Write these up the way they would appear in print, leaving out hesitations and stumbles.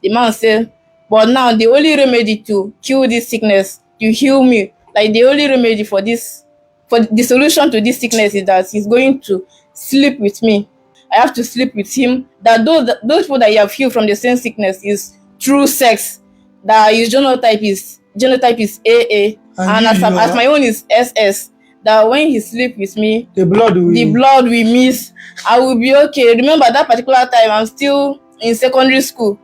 The man said, but now the only remedy to kill this sickness, to heal me, like the only remedy for the solution to this sickness is that he's going to sleep with me. I have to sleep with him. That those people that you have healed from the same sickness is through sex. That his genotype is AA, and as my own is SS. That when he sleep with me, the blood we miss, I will be okay. Remember that particular time I'm still in secondary school.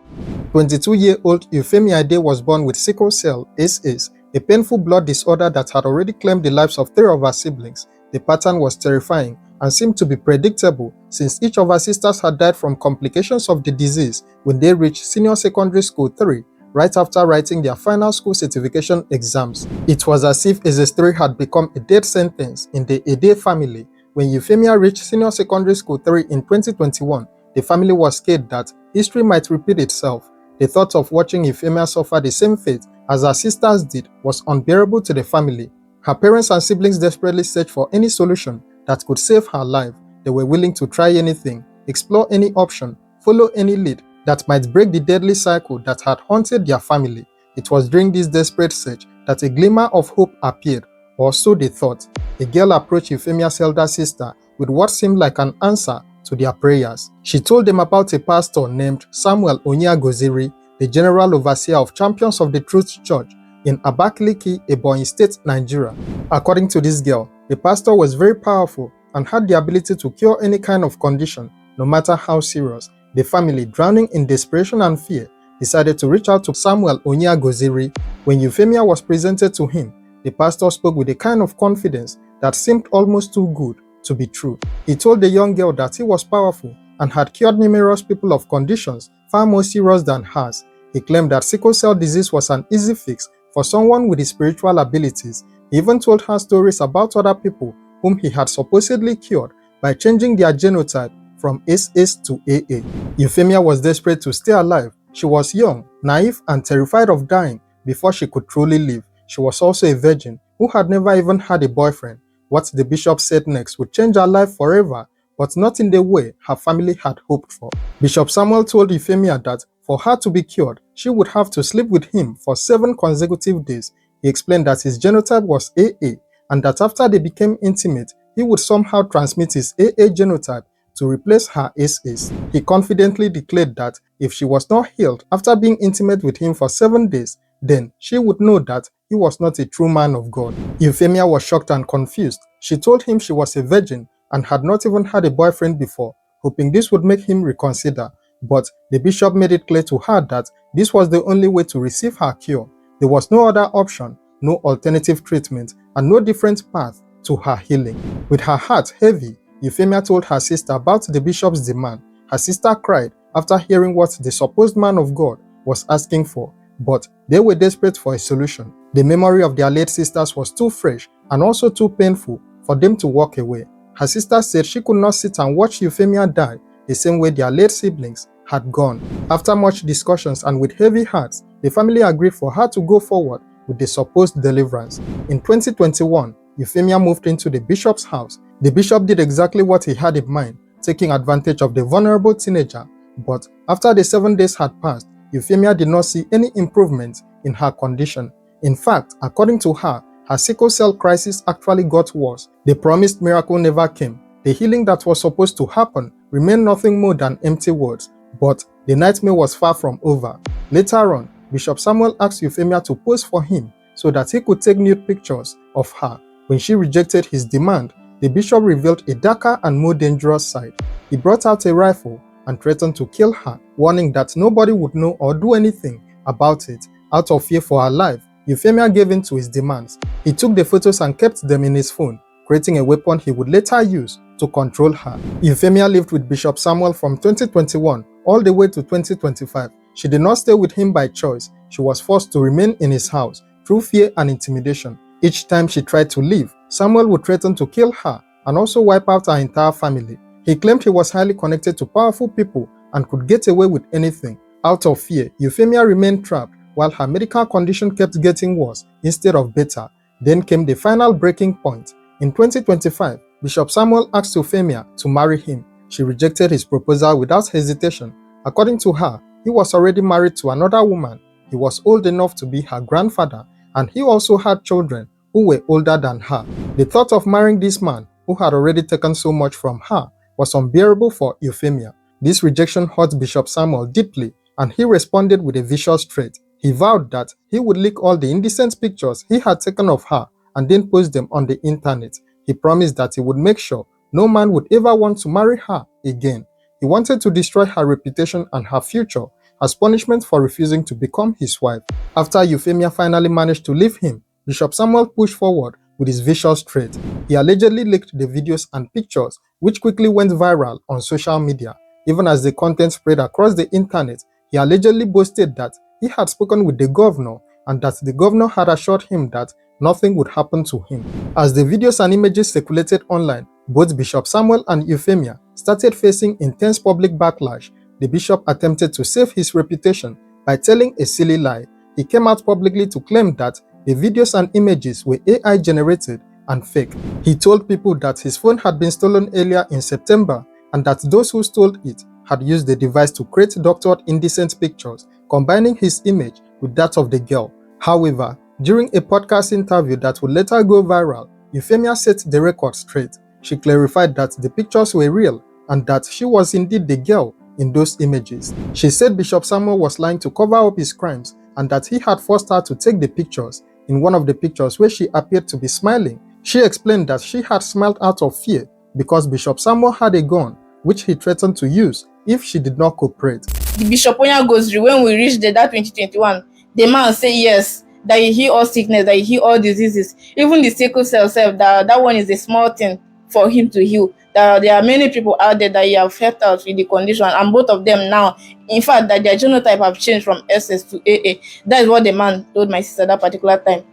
22-year-old Euphemia Ede was born with sickle cell (SS), a painful blood disorder that had already claimed the lives of 3 of her siblings. The pattern was terrifying and seemed to be predictable since each of her sisters had died from complications of the disease when they reached senior secondary school 3, right after writing their final school certification exams. It was as if SS3 had become a death sentence in the Ede family. When Euphemia reached senior secondary school 3 in 2021, the family was scared that history might repeat itself. The thought of watching Euphemia suffer the same fate as her sisters did was unbearable to the family. Her parents and siblings desperately searched for any solution that could save her life. They were willing to try anything, explore any option, follow any lead that might break the deadly cycle that had haunted their family. It was during this desperate search that a glimmer of hope appeared, or so they thought. A girl approached Euphemia's elder sister with what seemed like an answer to their prayers. She told them about a pastor named Samuel Onyagoziri, the general overseer of Champions of the Truth Church in Abakaliki, Ebonyi State, Nigeria. According to this girl, the pastor was very powerful and had the ability to cure any kind of condition, no matter how serious. The family, drowning in desperation and fear, decided to reach out to Samuel Onyagoziri. When Euphemia was presented to him, the pastor spoke with a kind of confidence that seemed almost too good to be true. He told the young girl that he was powerful and had cured numerous people of conditions far more serious than hers. He claimed that sickle cell disease was an easy fix for someone with his spiritual abilities. He even told her stories about other people whom he had supposedly cured by changing their genotype from SS to AA. Euphemia was desperate to stay alive. She was young, naive, and terrified of dying before she could truly live. She was also a virgin who had never even had a boyfriend. What the bishop said next would change her life forever, but not in the way her family had hoped for. Bishop Samuel told Euphemia that for her to be cured, she would have to sleep with him for 7 consecutive days. He explained that his genotype was AA, and that after they became intimate, he would somehow transmit his AA genotype to replace her SS. He confidently declared that if she was not healed after being intimate with him for 7 days, then she would know that he was not a true man of God. Euphemia was shocked and confused. She told him she was a virgin and had not even had a boyfriend before, hoping this would make him reconsider. But the bishop made it clear to her that this was the only way to receive her cure. There was no other option, no alternative treatment, and no different path to her healing. With her heart heavy, Euphemia told her sister about the bishop's demand. Her sister cried after hearing what the supposed man of God was asking for, but they were desperate for a solution. The memory of their late sisters was too fresh and also too painful for them to walk away. Her sister said she could not sit and watch Euphemia die the same way their late siblings had gone. After much discussions and with heavy hearts, the family agreed for her to go forward with the supposed deliverance. In 2021, Euphemia moved into the bishop's house. The bishop did exactly what he had in mind, taking advantage of the vulnerable teenager. But after the 7 days had passed, Euphemia did not see any improvement in her condition. In fact, according to her, her sickle cell crisis actually got worse. The promised miracle never came. The healing that was supposed to happen remained nothing more than empty words. But the nightmare was far from over. Later on, Bishop Samuel asked Euphemia to pose for him so that he could take nude pictures of her. When she rejected his demand, the bishop revealed a darker and more dangerous side. He brought out a rifle and threatened to kill her, warning that nobody would know or do anything about it. Out of fear for her life, Euphemia gave in to his demands. He took the photos and kept them in his phone, creating a weapon he would later use to control her. Euphemia lived with Bishop Samuel from 2021 all the way to 2025. She did not stay with him by choice. She was forced to remain in his house through fear and intimidation. Each time she tried to leave, Samuel would threaten to kill her and also wipe out her entire family. He claimed he was highly connected to powerful people and could get away with anything. Out of fear, Euphemia remained trapped while her medical condition kept getting worse instead of better. Then came the final breaking point. In 2025, Bishop Samuel asked Euphemia to marry him. She rejected his proposal without hesitation. According to her, he was already married to another woman. He was old enough to be her grandfather, and he also had children who were older than her. The thought of marrying this man, who had already taken so much from her, was unbearable for Euphemia. This rejection hurt Bishop Samuel deeply, and he responded with a vicious threat. He vowed that he would leak all the indecent pictures he had taken of her and then post them on the internet. He promised that he would make sure no man would ever want to marry her again. He wanted to destroy her reputation and her future as punishment for refusing to become his wife. After Euphemia finally managed to leave him, Bishop Samuel pushed forward with his vicious threat. He allegedly leaked the videos and pictures, which quickly went viral on social media. Even as the content spread across the internet, he allegedly boasted that he had spoken with the governor and that the governor had assured him that nothing would happen to him. As the videos and images circulated online, both Bishop Samuel and Euphemia started facing intense public backlash. The bishop attempted to save his reputation by telling a silly lie. He came out publicly to claim that the videos and images were AI generated and fake. He told people that his phone had been stolen earlier in September and that those who stole it had used the device to create doctored indecent pictures, combining his image with that of the girl. However, during a podcast interview that would later go viral, Euphemia set the record straight. She clarified that the pictures were real and that she was indeed the girl in those images. She said Bishop Samuel was lying to cover up his crimes and that he had forced her to take the pictures. In one of the pictures where she appeared to be smiling, she explained that she had smiled out of fear because Bishop Samuel had a gun which he threatened to use if she did not cooperate. The Bishop Onya goes through when we reached that 2021, the man say yes, that he heal all sickness, that he heal all diseases. Even the sickle cell self, that one is a small thing for him to heal. That there are many people out there that he have helped out with the condition, and both of them now, in fact, that their genotype have changed from SS to AA. That is what the man told my sister that particular time.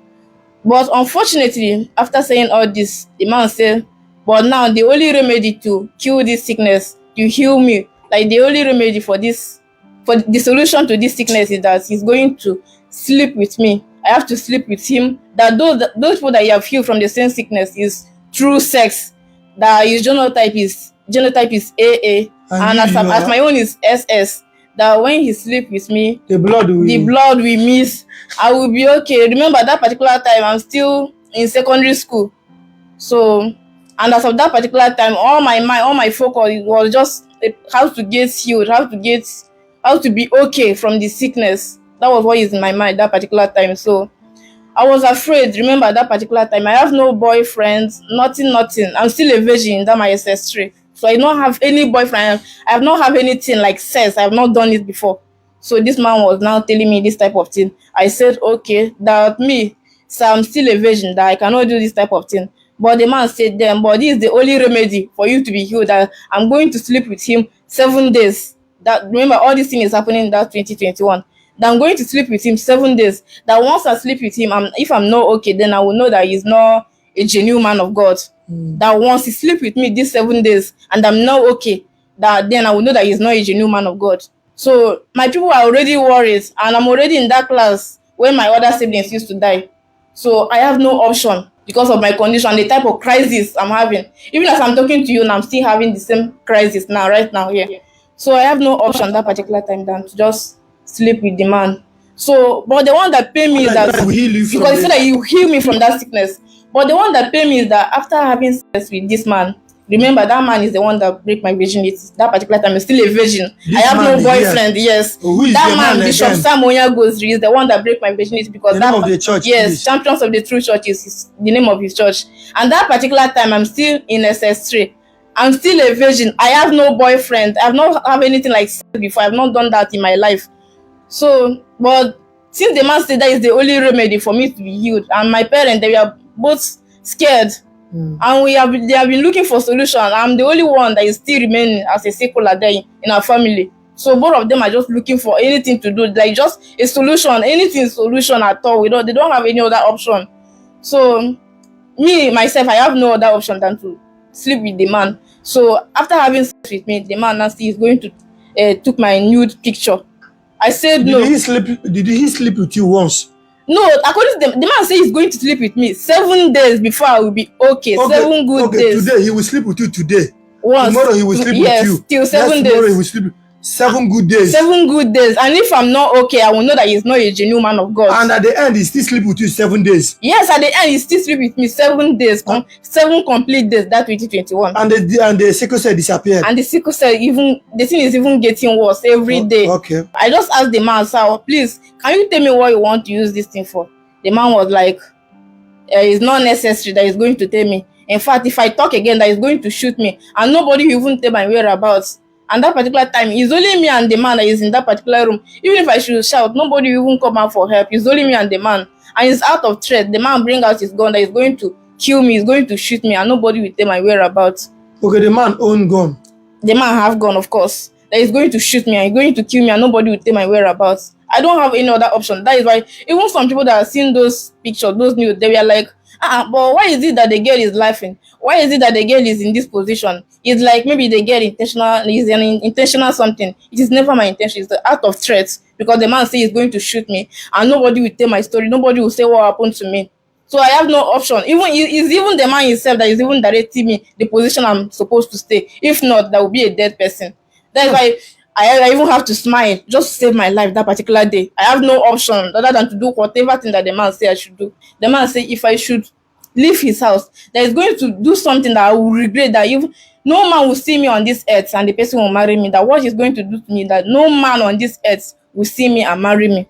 But unfortunately, after saying all this, the man said, but now the only remedy to kill this sickness, to heal me, like the only remedy for this, for the solution to this sickness is that he's going to sleep with me. I have to sleep with him. That those people that you have healed from the same sickness is through sex. That his genotype is AA, and as my own is SS. That when he sleep with me, the blood we miss, I will be okay. Remember that particular time I'm still in secondary school, so and as of that particular time, all my mind, all my focus was just how to get healed, how to be okay from the sickness. That was what is in my mind that particular time. So I was afraid. Remember that particular time, I have no boyfriend, nothing. I'm still a virgin in that my ancestry. So I don't have any boyfriend. I have not have anything like sex. I have not done it before. So this man was now telling me this type of thing. I said, okay, that me, so I'm still a virgin, that I cannot do this type of thing. But the man said, then, but this is the only remedy for you to be healed. That I'm going to sleep with him 7 days. That remember, all this thing is happening in that 2021. That I'm going to sleep with him 7 days. That once I sleep with him, if I'm not okay, then I will know that he's not a genuine man of God. That once he sleep with me these 7 days and I'm not okay, that then I will know that he's not a genuine man of God. So my people are already worried, and I'm already in that class when my other siblings used to die. So I have no option because of my condition, the type of crisis I'm having. Even as I'm talking to you and I'm still having the same crisis now, right now here. So I have no option that particular time than to just sleep with the man. So, but the one that pay me is that because you say that you heal me from that sickness. But the one that pay me is that after having sex with this man, remember that man is the one that break my virginity. That particular time, I'm still a virgin. I have no boyfriend. Yes, that man, Bishop Samuel goes is the one that break my virginity because the name of the church. Yes, Champions of the True Church is the name of his church. And that particular time, I'm still in SS3. I'm still a virgin. I have no boyfriend. I've not have anything like sex before. I've not done that in my life. So, but since the man said that is the only remedy for me to be healed, and my parents, they were both scared, and they have been looking for solution. I'm the only one that is still remaining as a sickler there in our family. So both of them are just looking for anything to do, like just a solution, anything solution at all. They don't have any other option. So me myself, I have no other option than to sleep with the man. So after having sex with me, the man now is going to took my nude picture. I said no. Did he sleep with you once? No, according to the man said he's going to sleep with me 7 days before I will be okay. 7 good days. Today he will sleep with you today. Once. Tomorrow he will sleep with you. Till 7 days. Tomorrow he will sleep. 7 good days. 7 good days. And if I'm not okay, I will know that he's not a genuine man of God. And at the end, he still sleep with you 7 days. Yes, at the end, he still sleep with me 7 days, 7 complete days, that 2021. And the sickle cell disappeared. And the sickle cell, even the thing is even getting worse every day. Okay. I just asked the man, sir, please, can you tell me what you want to use this thing for? The man was like, it's not necessary that he's going to tell me. In fact, if I talk again, that he's going to shoot me, and nobody will even tell my whereabouts. And that particular time, it's only me and the man that is in that particular room. Even if I should shout, nobody will even come out for help. It's only me and the man. And he's out of threat. The man bring out his gun that he's going to kill me, he's going to shoot me, and nobody will tell my whereabouts. Okay, the man own gun. The man have gun, of course. That he's going to shoot me and he's going to kill me, and nobody will tell my whereabouts. I don't have any other option. That is why even some people that have seen those pictures, those news, they were like, but why is it that the girl is laughing? Why is it that the girl is in this position? It's like maybe the girl is an intentional something. It is never my intention. It's the act of threat, because the man say he's going to shoot me, and nobody will tell my story. Nobody will say what happened to me. So I have no option. It's even the man himself that is even directing me the position I'm supposed to stay. If not, that will be a dead person. That's why I even have to smile just to save my life that particular day. I have no option other than to do whatever thing that the man say I should do. The man say if I should leave his house, that is going to do something that I will regret, that even no man will see me on this earth and the person will marry me, that what he's going to do to me, that no man on this earth will see me and marry me.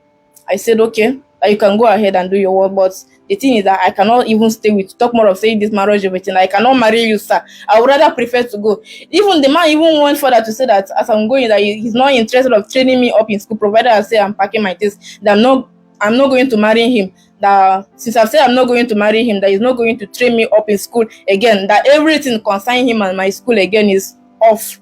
I said, okay, you can go ahead and do your work, but the thing is that I cannot even stay with, talk more of saying this marriage everything. I cannot marry you, sir. I would rather prefer to go. Even the man even went further to say that as I'm going, that he's not interested of training me up in school, provided I say I'm packing my things, that I'm not going to marry him. That since I've said I'm not going to marry him, that he's not going to train me up in school again, that everything concerning him and my school again is off.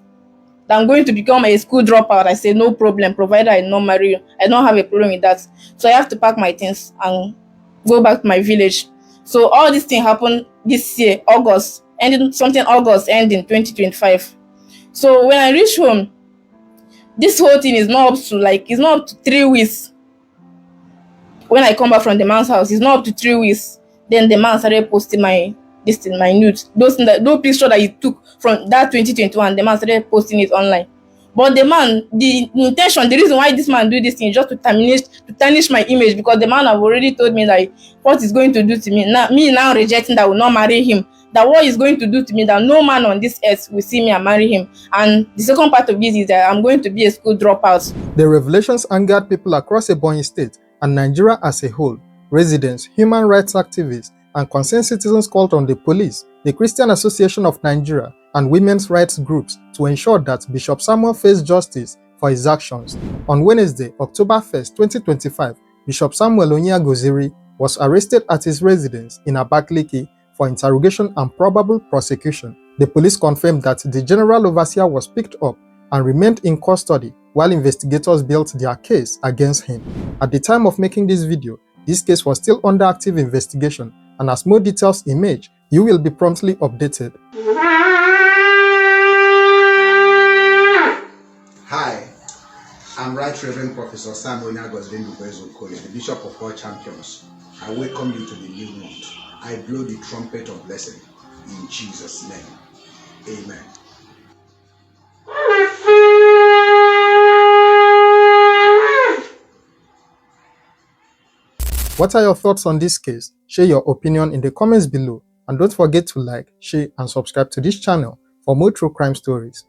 That I'm going to become a school dropout. I say no problem, provided I not marry you. I don't have a problem with that. So I have to pack my things and go back to my village. So all this thing happened this year, August ending 2025. So when I reach home, this whole thing is not up to it's not up to 3 weeks. When I come back from the man's house, it's not up to 3 weeks. Then the man started posting my nudes. Those pictures that he took from that 2021, the man started posting it online. But the man, the intention, the reason why this man do this thing is just to tarnish my image, because the man have already told me that what he's going to do to me. Now rejecting that I will not marry him. That what he's going to do to me, that no man on this earth will see me and marry him. And the second part of this is that I'm going to be a school dropout. The revelations angered people across Ebonyi State and Nigeria as a whole. Residents, human rights activists, and concerned citizens called on the police, the Christian Association of Nigeria, and women's rights groups to ensure that Bishop Samuel faced justice for his actions. On Wednesday, October 1st, 2025, Bishop Samuel Onyagoziri was arrested at his residence in Abakaliki for interrogation and probable prosecution. The police confirmed that the general overseer was picked up and remained in custody while investigators built their case against him. At the time of making this video, this case was still under active investigation, and as more details emerge, you will be promptly updated. Hi, I'm Right Reverend Professor Samuel Onyagoziri, the Bishop of all Champions. I welcome you to the new month. I blow the trumpet of blessing in Jesus' name. Amen. What are your thoughts on this case? Share your opinion in the comments below, and don't forget to like, share, and subscribe to this channel for more true crime stories.